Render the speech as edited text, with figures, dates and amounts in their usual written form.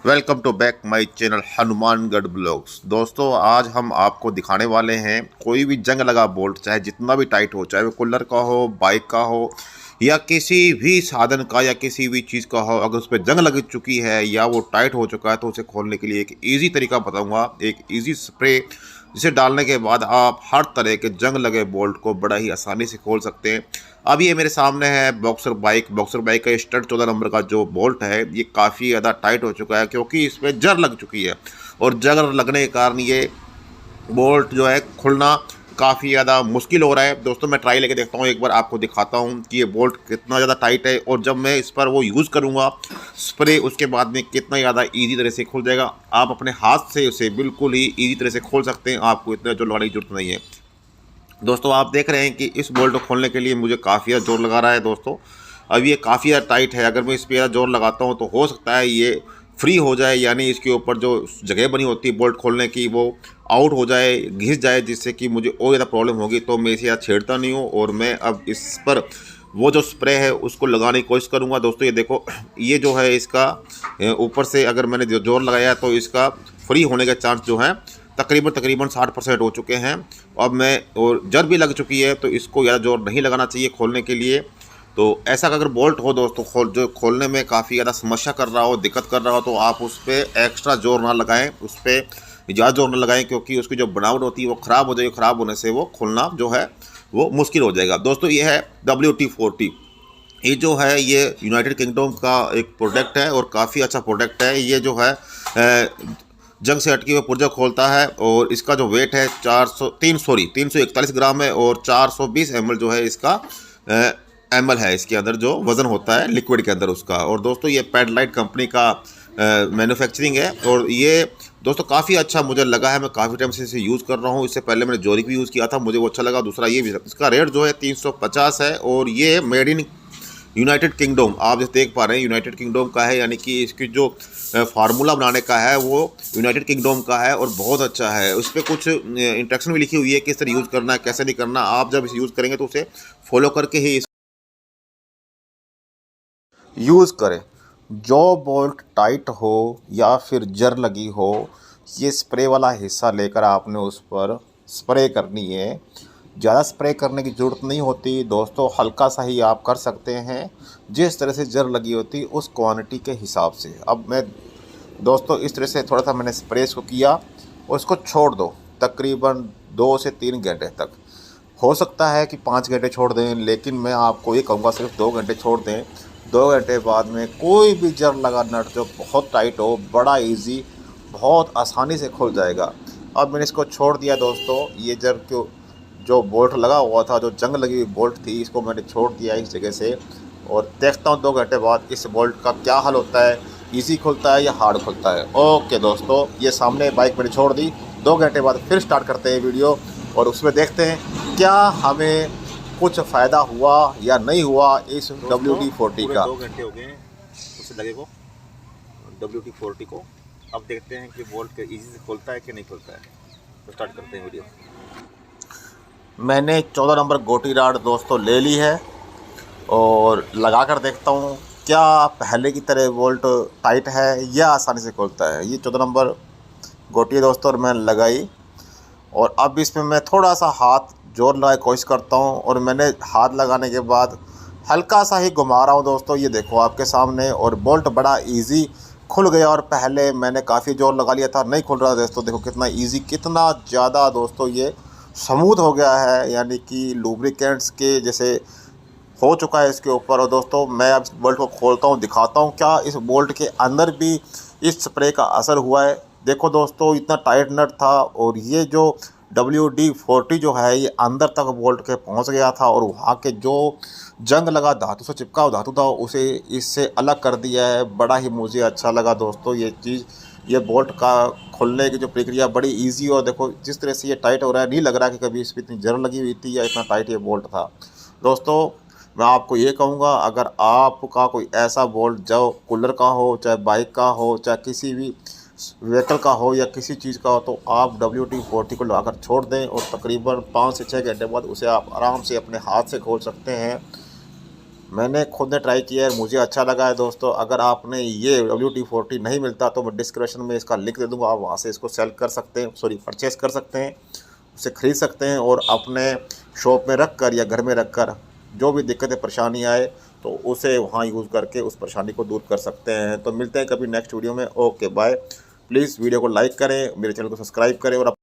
Welcome to back my channel Hanumangarh blogs. दोस्तों, आज हम आपको दिखाने वाले हैं कोई भी जंग लगा बोल्ट, चाहे जितना भी टाइट हो, चाहे वो कूलर का हो, बाइक का हो या किसी भी साधन का या किसी भी चीज़ का हो, अगर उस पर जंग लग चुकी है या वो टाइट हो चुका है तो उसे खोलने के लिए एक ईजी तरीका बताऊंगा, एक ईजी स्प्रे जिसे डालने के बाद आप हर तरह के जंग लगे बोल्ट को बड़ा ही आसानी से खोल सकते हैं। अब ये मेरे सामने है बॉक्सर बाइक का स्टड 14 नंबर का जो बोल्ट है, ये काफ़ी ज़्यादा टाइट हो चुका है क्योंकि इसमें जर लग चुकी है और जर लगने के कारण ये बोल्ट जो है खुलना काफ़ी ज़्यादा मुश्किल हो रहा है। दोस्तों, मैं ट्राई लेके देखता हूँ, एक बार आपको दिखाता हूँ कि ये बोल्ट कितना ज़्यादा टाइट है और जब मैं इस पर वो यूज़ करूँगा स्प्रे, उसके बाद में कितना ज़्यादा ईजी तरह से खुल जाएगा। आप अपने हाथ से उसे बिल्कुल ही ईजी तरह से खोल सकते हैं, आपको इतना जोर लगाने की जरूरत नहीं है। दोस्तों, आप देख रहे हैं कि इस बोल्ट को खोलने के लिए मुझे काफ़ी ज़्यादा जोर लगा रहा है। दोस्तों, अब ये काफ़ी ज़्यादा टाइट है, अगर मैं इस पर ज़्यादा जोर लगाता हूँ तो हो सकता है ये फ्री हो जाए, यानी इसके ऊपर जो जगह बनी होती है बोल्ट खोलने की वो आउट हो जाए, घिस जाए, जिससे कि मुझे और ज़्यादा प्रॉब्लम होगी। तो मैं इसे ज़्यादा छेड़ता नहीं हूँ और मैं अब इस पर वो जो स्प्रे है उसको लगाने की कोशिश करूँगा। दोस्तों, ये देखो, ये जो है इसका ऊपर से अगर मैंने जोर लगाया तो इसका फ्री होने के चांस जो है तकरीबन 60% हो चुके हैं। अब मैं और जर भी लग चुकी है तो इसको ज़्यादा जोर नहीं लगाना चाहिए खोलने के लिए। तो ऐसा अगर बोल्ट हो दोस्तों जो खोलने में काफ़ी ज़्यादा समस्या कर रहा हो, दिक्कत कर रहा हो, तो आप उस पर एक्स्ट्रा जोर ना लगाएं, उस पर ज़्यादा जोर ना लगाएं, क्योंकि उसकी जो बनावट होती है वो ख़राब हो जाएगी। ख़राब होने से वो खोलना जो है वो मुश्किल हो जाएगा। दोस्तों, ये है WT-40। ये जो है ये यूनाइटेड किंगडम का एक प्रोडक्ट है और काफ़ी अच्छा प्रोडक्ट है। ये जो है जंग से हटके हुए पुर्जा खोलता है और इसका जो वेट है 341 ग्राम है और 420 ml जो है इसका ml है, इसके अंदर जो वज़न होता है लिक्विड के अंदर उसका। और दोस्तों, ये पैडलाइट कंपनी का मैन्युफैक्चरिंग है और ये दोस्तों काफ़ी अच्छा मुझे लगा है। मैं काफ़ी टाइम से इसे यूज़ कर रहा हूँ। इससे पहले मैंने जोरिक भी यूज़ किया था, मुझे वो अच्छा लगा। दूसरा ये भी, इसका रेट जो है 350 है और ये मेड इन यूनाइटेड किंगडम, आप जैसे देख पा रहे हैं यूनाइटेड किंगडम का है, यानी कि इसकी जो फार्मूला बनाने का है वो यूनाइटेड किंगडम का है और बहुत अच्छा है। उस पर कुछ इंस्ट्रक्शन भी लिखी हुई है किस तरह यूज़ करना है, कैसे नहीं करना। आप जब इसे यूज़ करेंगे तो उसे फॉलो करके ही यूज़ करें। जो बोल्ट टाइट हो या फिर जर लगी हो, ये स्प्रे वाला हिस्सा लेकर आपने उस पर स्प्रे करनी है। ज़्यादा स्प्रे करने की ज़रूरत नहीं होती दोस्तों, हल्का सा ही आप कर सकते हैं, जिस तरह से जर लगी होती उस क्वांटिटी के हिसाब से। अब मैं दोस्तों इस तरह से थोड़ा सा मैंने स्प्रे इसको किया और इसको छोड़ दो तकरीबन 2 से 3 घंटे तक। हो सकता है कि 5 घंटे छोड़ दें, लेकिन मैं आपको ये कहूँगा सिर्फ 2 घंटे छोड़ दें। 2 घंटे बाद में कोई भी जर लगा नट जो बहुत टाइट हो, बड़ा इजी, बहुत आसानी से खुल जाएगा। अब मैंने इसको छोड़ दिया दोस्तों, ये जर क्यों जो बोल्ट लगा हुआ था, जो जंग लगी हुई बोल्ट थी, इसको मैंने छोड़ दिया इस जगह से और देखता हूँ 2 घंटे बाद इस बोल्ट का क्या हाल होता है, इजी खुलता है या हार्ड खुलता है। ओके दोस्तों, ये सामने बाइक मैंने छोड़ दी। 2 घंटे बाद फिर स्टार्ट करते हैं वीडियो और उसमें देखते हैं क्या हमें कुछ फ़ायदा हुआ या नहीं हुआ इस WD-40 का। 2 घंटे हो गए हैं उसे लगे को WD-40 को। अब देखते हैं कि बोल्ट के इजी से खोलता है कि नहीं खोलता है। तो स्टार्ट करते हैं वीडियो। मैंने 14 नंबर गोटी राड दोस्तों ले ली है और लगा कर देखता हूँ क्या पहले की तरह बोल्ट टाइट है या आसानी से खुलता है। ये 14 नंबर गोटी है दोस्तों और मैंने लगाई और अब इसमें मैं थोड़ा सा हाथ जोर लगाने की कोशिश करता हूँ और मैंने हाथ लगाने के बाद हल्का सा ही घुमा रहा हूँ दोस्तों, ये देखो आपके सामने, और बोल्ट बड़ा इजी खुल गया। और पहले मैंने काफ़ी जोर लगा लिया था, नहीं खुल रहा दोस्तों। देखो कितना इजी, कितना ज़्यादा दोस्तों ये स्मूथ हो गया है, यानी कि लुब्रिकेंट्स के जैसे हो चुका है इसके ऊपर। और दोस्तों, मैं अब इस बोल्ट को खोलता हूँ, दिखाता हूँ क्या इस बोल्ट के अंदर भी इस स्प्रे का असर हुआ है। देखो दोस्तों, इतना टाइट नट था और ये जो WD-40 जो है ये अंदर तक बोल्ट के पहुंच गया था और वहाँ के जो जंग लगा धातु से चिपका हुआ धातु था उसे इससे अलग कर दिया है। बड़ा ही मुझे अच्छा लगा दोस्तों ये चीज़। ये बोल्ट का खोलने की जो प्रक्रिया बड़ी इजी, और देखो जिस तरह से ये टाइट हो रहा है, नहीं लग रहा कि कभी इस पर इतनी जर लगी हुई थी या इतना टाइट ये बोल्ट था। दोस्तों, मैं आपको ये कहूँगा, अगर आपका कोई ऐसा बोल्ट जो कूलर का हो, चाहे बाइक का हो, चाहे किसी भी व्हीकल का हो या किसी चीज़ का हो, तो आप WD-40 को लगाकर छोड़ दें और तकरीबन 5 से 6 घंटे बाद उसे आप आराम से अपने हाथ से खोल सकते हैं। मैंने खुद ने ट्राई किया है, मुझे अच्छा लगा है दोस्तों। अगर आपने ये WD-40 नहीं मिलता तो मैं डिस्क्रिप्शन में इसका लिंक दे दूँगा, आप वहाँ से इसको सेल कर सकते हैं, परचेस कर सकते हैं, उसे ख़रीद सकते हैं और अपने शॉप में रख कर या घर में रख कर जो भी दिक्कतें परेशानी आए तो उसे वहाँ यूज़ करके उस परेशानी को दूर कर सकते हैं। तो मिलते हैं कभी नेक्स्ट वीडियो में। Okay bye. प्लीज़ वीडियो को लाइक करें, मेरे चैनल को सब्सक्राइब करें और